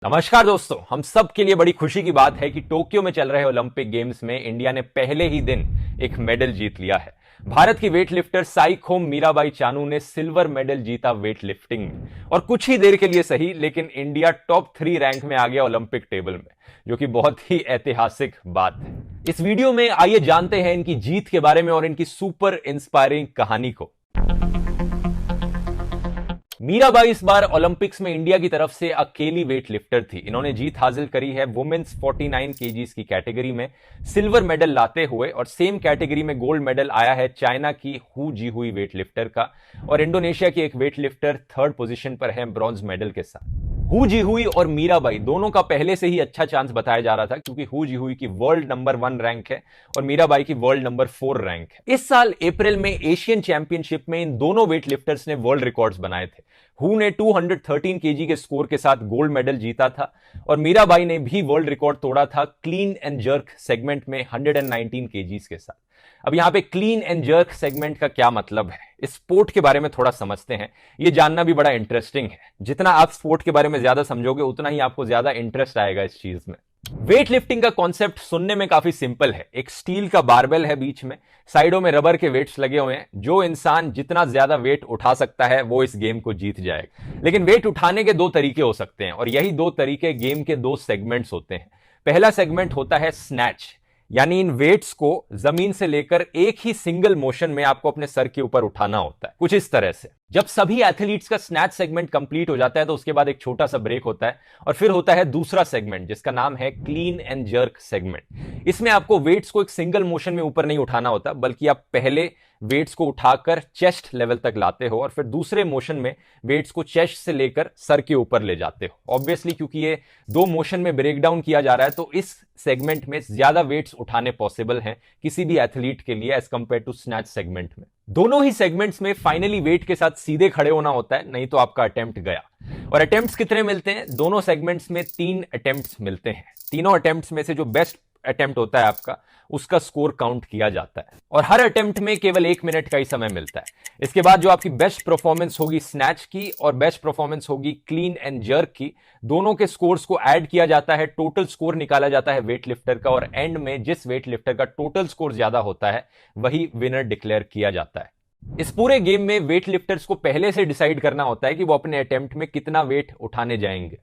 नमस्कार दोस्तों, हम सब के लिए बड़ी खुशी की बात है कि टोक्यो में चल रहे ओलंपिक गेम्स में इंडिया ने पहले ही दिन एक मेडल जीत लिया है। भारत की वेट लिफ्टर साईखोम मीराबाई चानू ने सिल्वर मेडल जीता वेट लिफ्टिंग में, और कुछ ही देर के लिए सही लेकिन इंडिया टॉप 3 रैंक में आ गया ओलंपिक टेबल में, जो कि बहुत ही ऐतिहासिक बात है। इस वीडियो में आइए जानते हैं इनकी जीत के बारे में और इनकी सुपर इंस्पायरिंग कहानी को। मीराबाई इस बार ओलंपिक्स में इंडिया की तरफ से अकेली वेट लिफ्टर थी। इन्होंने जीत हासिल करी है वुमेन्स 49 केजीज की कैटेगरी में सिल्वर मेडल लाते हुए, और सेम कैटेगरी में गोल्ड मेडल आया है चाइना की हु जी हुई वेट लिफ्टर का, और इंडोनेशिया की एक वेट लिफ्टर थर्ड पोजीशन पर है ब्रॉन्ज मेडल के साथ। हु जी हुई और मीराबाई दोनों का पहले से ही अच्छा चांस बताया जा रहा था, क्योंकि हु जी हुई की वर्ल्ड नंबर 1 रैंक है और मीराबाई की वर्ल्ड नंबर 4 रैंक है। इस साल अप्रैल में एशियन चैंपियनशिप में इन दोनों वेट लिफ्टर्स ने वर्ल्ड रिकॉर्ड्स बनाए थे। हु ने 213 केजी के स्कोर के साथ गोल्ड मेडल जीता था, और मीराबाई ने भी वर्ल्ड रिकॉर्ड तोड़ा था क्लीन एंड जर्क सेगमेंट में 119 केजीज के साथ। अब यहां पे क्लीन एंड जर्क सेगमेंट का क्या मतलब है, इस स्पोर्ट के बारे में थोड़ा समझते हैं। यह जानना भी बड़ा इंटरेस्टिंग है। जितना आप स्पोर्ट के बारे में ज्यादा समझोगे उतना ही आपको ज्यादा इंटरेस्ट आएगा इस चीज में। वेट लिफ्टिंग का कॉन्सेप्ट सुनने में काफी सिंपल है। एक स्टील का बारबेल है, बीच में साइडों में रबर के वेट्स लगे हुए हैं। जो इंसान जितना ज्यादा वेट उठा सकता है वो इस गेम को जीत जाएगा। लेकिन वेट उठाने के 2 तरीके हो सकते हैं, और यही 2 तरीके गेम के 2 सेगमेंट्स होते हैं। पहला सेगमेंट होता है स्नैच, यानी इन वेट्स को जमीन से लेकर एक ही सिंगल मोशन में आपको अपने सर के ऊपर उठाना होता है, कुछ इस तरह से। जब सभी एथलीट्स का स्नैच सेगमेंट कंप्लीट हो जाता है तो उसके बाद एक छोटा सा ब्रेक होता है, और फिर होता है दूसरा सेगमेंट जिसका नाम है क्लीन एंड जर्क सेगमेंट। इसमें आपको वेट्स को एक सिंगल मोशन में ऊपर नहीं उठाना होता, बल्कि आप पहले वेट्स को उठाकर चेस्ट लेवल तक लाते हो और फिर दूसरे मोशन में वेट्स को चेस्ट से लेकर सर के ऊपर ले जाते हो। ऑब्वियसली क्योंकि ये 2 मोशन में ब्रेक डाउन किया जा रहा है, तो इस सेगमेंट में ज्यादा वेट्स उठाने पॉसिबल हैं किसी भी एथलीट के लिए as compare to snatch segment में। दोनों ही सेगमेंट्स में फाइनली वेट के साथ सीधे खड़े होना होता है, नहीं तो आपका अटेम्प्ट गया। और अटेम्प्ट्स कितने मिलते हैं? दोनों सेगमेंट्स में 3 अटेम्प्ट्स मिलते हैं। तीनों अटेम्प्ट्स में से जो बेस्ट अटेम्प्ट होता है आपका, उसका स्कोर काउंट किया जाता है, और हर अटेम्प्ट में केवल 1 मिनट का ही समय मिलता है। इसके बाद जो आपकी बेस्ट परफॉर्मेंस होगी स्नैच की और बेस्ट परफॉर्मेंस होगी क्लीन एंड जर्क की, दोनों के स्कोर्स को ऐड किया जाता है, टोटल स्कोर निकाला जाता है वेट लिफ्टर का, और एंड में जिस वेट लिफ्टर का टोटल स्कोर ज्यादा होता है वही विनर डिक्लेयर किया जाता है। इस पूरे गेम में वेट लिफ्टर्स को पहले से डिसाइड करना होता है कि वो अपने अटेम्प्ट में कितना वेट उठाने जाएंगे।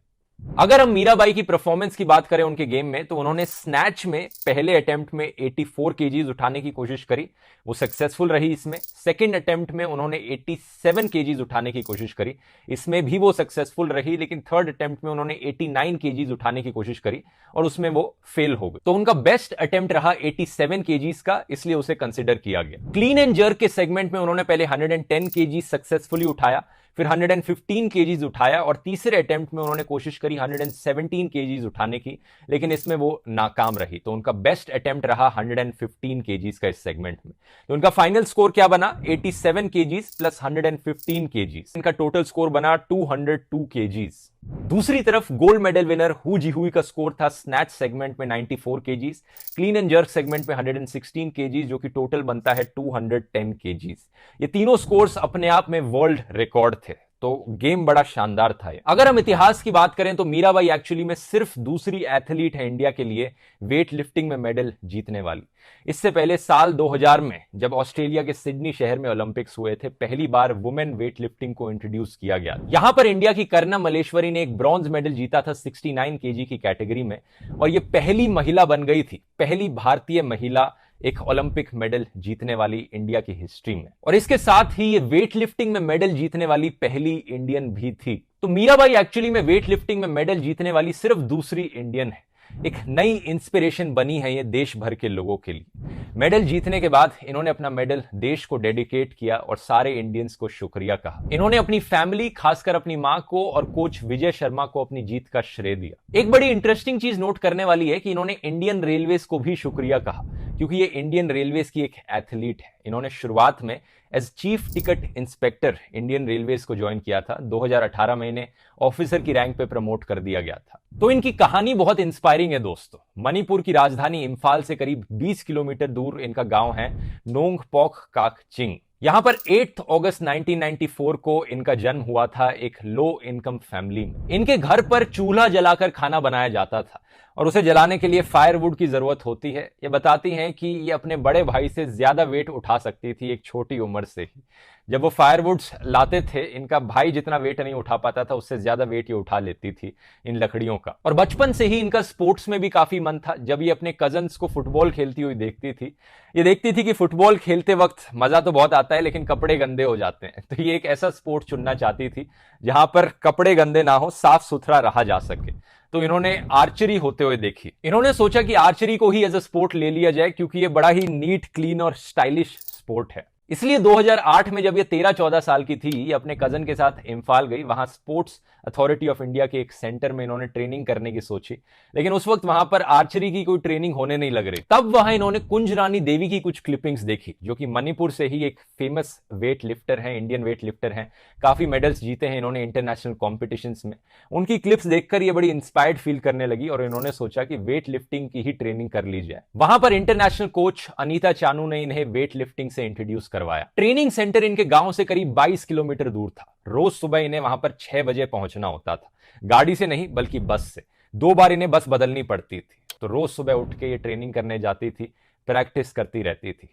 अगर हम मीराबाई की परफॉर्मेंस की बात करें उनके गेम में, तो उन्होंने स्नैच में पहले अटेम्प्ट में 84 केजीज उठाने की कोशिश करी, वो सक्सेसफुल रही इसमें। सेकंड अटेम्प्ट में उन्होंने 87 केजीज उठाने की कोशिश करी, इसमें भी वो सक्सेसफुल रही। लेकिन थर्ड अटेम्प्ट में उन्होंने 89 केजीज उठाने की कोशिश करी और उसमें वो फेल हो गए। तो उनका बेस्ट अटेम्प्ट रहा 87 केजीज का, इसलिए उसे कंसिडर किया गया। क्लीन एंड जर्क के सेगमेंट में उन्होंने पहले 110 केजीज सक्सेसफुली उठाया, फिर 115 केजीज उठाया, और तीसरे अटेम्प्ट में उन्होंने कोशिश करी 117 केजीज उठाने की, लेकिन इसमें वो नाकाम रही। तो उनका बेस्ट अटेम्प्ट रहा 115 केजीज का इस सेगमेंट में। तो उनका फाइनल स्कोर क्या बना? 87 केजीज प्लस 115 केजीज। इनका टोटल स्कोर बना 202 केजीज। दूसरी तरफ गोल्ड मेडल विनर हु जी हुई का स्कोर था स्नैच सेगमेंट में 94 KGs, clean and jerk segment में 116 केजीज, जो कि टोटल बनता है 210 केजीज। ये तीनों स्कोर्स अपने आप में वर्ल्ड रिकॉर्ड थे, तो गेम बड़ा शानदार था। अगर हम इतिहास की बात करें तो मीराबाई एक्चुअली में सिर्फ दूसरी एथलीट है इंडिया के लिए वेट लिफ्टिंग में मेडल जीतने वाली। इससे पहले साल 2000 में जब ऑस्ट्रेलिया के सिडनी शहर में ओलंपिक्स हुए थे, पहली बार वुमेन वेट लिफ्टिंग को इंट्रोड्यूस किया गया। यहां पर इंडिया की करना मलेश्वरी ने एक ब्रॉन्ज मेडल जीता था 69 केजी की कैटेगरी में, और यह पहली महिला बन गई थी, पहली भारतीय महिला एक ओलंपिक मेडल जीतने वाली इंडिया की हिस्ट्री में। और इसके साथ ही ये वेट लिफ्टिंग में मेडल जीतने वाली पहली इंडियन भी थी। तो मीराबाई एक्चुअली में वेट लिफ्टिंग में मेडल जीतने वाली सिर्फ दूसरी इंडियन है। एक नई इंस्पिरेशन बनी है ये देश भर के लोगों के लिए। मेडल जीतने के बाद इन्होंने अपना मेडल देश को डेडिकेट किया और सारे इंडियंस को शुक्रिया कहा। इन्होंने अपनी फैमिली, खासकर अपनी मां को और कोच विजय शर्मा को अपनी जीत का श्रेय दिया। एक बड़ी इंटरेस्टिंग चीज नोट करने वाली है कि इन्होंने इंडियन रेलवेज को भी शुक्रिया कहा, क्योंकि ये इंडियन रेलवेज की एक एथलीट है। इन्होंने शुरुआत में as chief ticket inspector Indian railways को ज्वाइन किया था। 2018 में इन्हें ऑफिसर की रैंक पे प्रमोट कर दिया गया था। तो इनकी कहानी बहुत इंस्पायरिंग है दोस्तों। मणिपुर की राजधानी इंफाल से करीब 20 किलोमीटर दूर इनका गांव है नोंगपोक काकचिंग। यहां पर 8 अगस्त 1994 को इनका जन्म हुआ था एक लो इनकम फैमिली में। इनके घर पर चूल्हा जलाकर खाना बनाया जाता था और उसे जलाने के लिए फायरवुड की जरूरत होती है। ये बताती हैं कि ये अपने बड़े भाई से ज्यादा वेट उठा सकती थी एक छोटी उम्र से ही। जब वो फायरवुड्स लाते थे, इनका भाई जितना वेट नहीं उठा पाता था, उससे ज्यादा वेट ये उठा लेती थी इन लकड़ियों का। और बचपन से ही इनका स्पोर्ट्स में भी काफी मन था। जब ये अपने कजन्स को फुटबॉल खेलती हुई देखती थी, ये देखती थी कि फुटबॉल खेलते वक्त मजा तो बहुत आता है लेकिन कपड़े गंदे हो जाते हैं, तो ये एक ऐसा स्पोर्ट चुनना चाहती थी जहां पर कपड़े गंदे ना हो, साफ सुथरा रहा जा सके। तो इन्होंने आर्चरी होते हुए देखी। इन्होंने सोचा कि आर्चरी को ही एज अ स्पोर्ट ले लिया जाए क्योंकि ये बड़ा ही नीट, क्लीन और स्टाइलिश स्पोर्ट है। इसलिए 2008 में जब ये 13-14 साल की थी, ये अपने कजन के साथ इम्फाल गई। वहां स्पोर्ट्स अथॉरिटी ऑफ इंडिया के एक सेंटर में इन्होंने ट्रेनिंग करने की सोची, लेकिन उस वक्त वहां पर आर्चरी की कोई ट्रेनिंग होने नहीं लग रही। तब वहां इन्होंने कुंज रानी देवी की कुछ क्लिपिंग्स देखी, जो कि मणिपुर से ही एक फेमस वेट लिफ्टर है, इंडियन वेट लिफ्टर है। काफी मेडल्स जीते हैं इन्होंने इंटरनेशनल कॉम्पिटिशंस में। उनकी क्लिप्स देखकर ये बड़ी इंस्पायर्ड फील करने लगी और इन्होंने सोचा कि वेट लिफ्टिंग की ही ट्रेनिंग कर ली जाए। वहां पर इंटरनेशनल कोच अनीता चानू ने इन्हें वेट लिफ्टिंग से इंट्रोड्यूस करवाया। ट्रेनिंग सेंटर इनके गांव से करीब 22 किलोमीटर दूर था। रोज सुबह इन्हें वहां पर 6 बजे पहुंचना होता था, गाड़ी से नहीं बल्कि बस से। 2 बार इन्हें बस बदलनी पड़ती थी। तो रोज सुबह उठ के ये ट्रेनिंग करने जाती थी, प्रैक्टिस करती रहती थी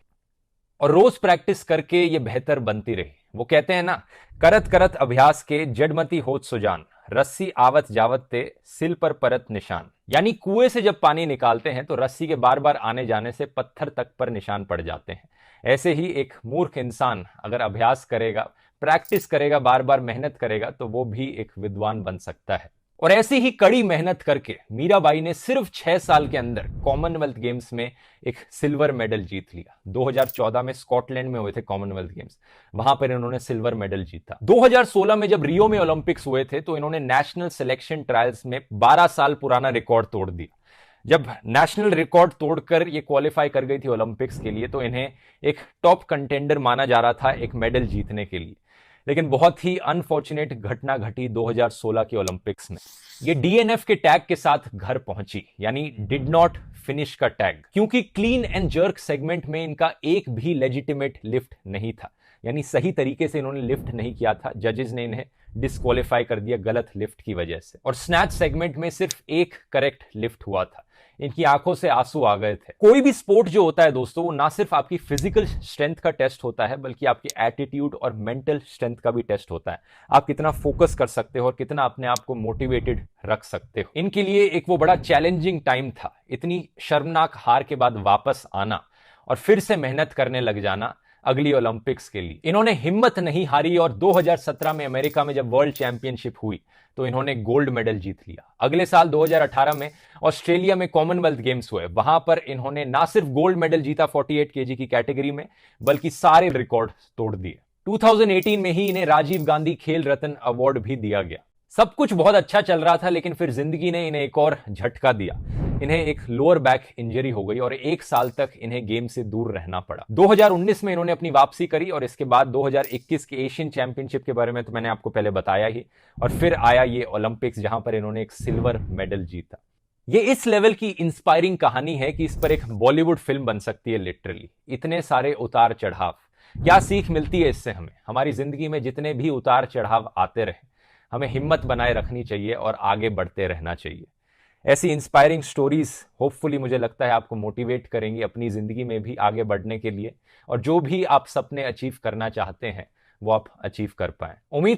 और रोज प्रैक्टिस करके ये बेहतर बनती रही। वो कहते हैं ना, करत करत अभ्यास के जडमती होत सुजान, रस्सी आवत जावत ते सिल पर परत निशान। यानी कुएं से जब पानी निकालते हैं तो रस्सी के बार बार आने जाने से पत्थर तक पर निशान पड़ जाते हैं। ऐसे ही एक मूर्ख इंसान अगर अभ्यास करेगा, प्रैक्टिस करेगा, बार बार मेहनत करेगा, तो वो भी एक विद्वान बन सकता है। और ऐसी ही कड़ी मेहनत करके मीराबाई ने सिर्फ 6 साल के अंदर कॉमनवेल्थ गेम्स में एक सिल्वर मेडल जीत लिया। 2014 में स्कॉटलैंड में हुए थे कॉमनवेल्थ गेम्स, वहां पर इन्होंने सिल्वर मेडल जीता। 2016 में जब रियो में ओलंपिक्स हुए थे तो इन्होंने नेशनल सिलेक्शन ट्रायल्स में 12 साल पुराना रिकॉर्ड तोड़ दिया। जब नेशनल रिकॉर्ड तोड़कर ये क्वालिफाई कर गई थी ओलंपिक्स के लिए, तो इन्हें एक टॉप कंटेंडर माना जा रहा था एक मेडल जीतने के लिए। लेकिन बहुत ही अनफॉर्चुनेट घटना घटी 2016 के ओलंपिक्स में। ये डीएनएफ के टैग के साथ घर पहुंची, यानी डिड नॉट फिनिश का टैग, क्योंकि क्लीन एंड जर्क सेगमेंट में इनका एक भी लेजिटिमेट लिफ्ट नहीं था, यानी सही तरीके से इन्होंने लिफ्ट नहीं किया था। जजेस ने इन्हें डिस्क्वालीफाई कर दिया गलत लिफ्ट की वजह से। और स्नैच सेगमेंट में सिर्फ एक करेक्ट लिफ्ट हुआ था। इनकी आंखों से आंसू आ गए थे। कोई भी स्पोर्ट जो होता है दोस्तों, वो ना सिर्फ आपकी फिजिकल स्ट्रेंथ का टेस्ट होता है, बल्कि आपकी एटीट्यूड और मेंटल स्ट्रेंथ का भी टेस्ट होता है। आप कितना फोकस कर सकते हो और कितना अपने आप को मोटिवेटेड रख सकते हो। इनके लिए एक वो बड़ा चैलेंजिंग टाइम था। इतनी शर्मनाक हार के बाद वापस आना और फिर से मेहनत करने लग जाना अगली ओलंपिक्स के लिए। इन्होंने हिम्मत नहीं हारी और 2017 में अमेरिका में जब वर्ल्ड चैंपियनशिप हुई तो इन्होंने गोल्ड मेडल जीत लिया। अगले साल 2018 में ऑस्ट्रेलिया में कॉमनवेल्थ गेम्स हुए। वहां पर इन्होंने ना सिर्फ गोल्ड मेडल जीता 48 केजी की कैटेगरी में, बल्कि सारे रिकॉर्ड तोड़ दिए। 2018 में ही इन्हें राजीव गांधी खेल रत्न अवार्ड भी दिया गया। सब कुछ बहुत अच्छा चल रहा था, लेकिन फिर जिंदगी ने इन्हें एक और झटका दिया। इन्हें एक लोअर बैक इंजरी हो गई और 1 साल तक इन्हें गेम से दूर रहना पड़ा। 2019 में इन्होंने अपनी वापसी करी और इसके बाद 2021 के एशियन चैंपियनशिप के बारे में तो मैंने आपको पहले बताया ही, और फिर आया ये ओलंपिक्स जहां पर इन्होंने एक सिल्वर मेडल जीता। ये इस लेवल की इंस्पायरिंग कहानी है कि इस पर एक बॉलीवुड फिल्म बन सकती है लिटरली। इतने सारे उतार चढ़ाव, क्या सीख मिलती है इससे हमें? हमारी जिंदगी में जितने भी उतार चढ़ाव आते रहे, हमें हिम्मत बनाए रखनी चाहिए और आगे बढ़ते रहना चाहिए। ऐसी इंस्पायरिंग स्टोरीज होपफुली मुझे लगता है आपको मोटिवेट करेंगी अपनी जिंदगी में भी आगे बढ़ने के लिए, और जो भी आप सपने अचीव करना चाहते हैं वो आप अचीव कर पाएं। उम्मीद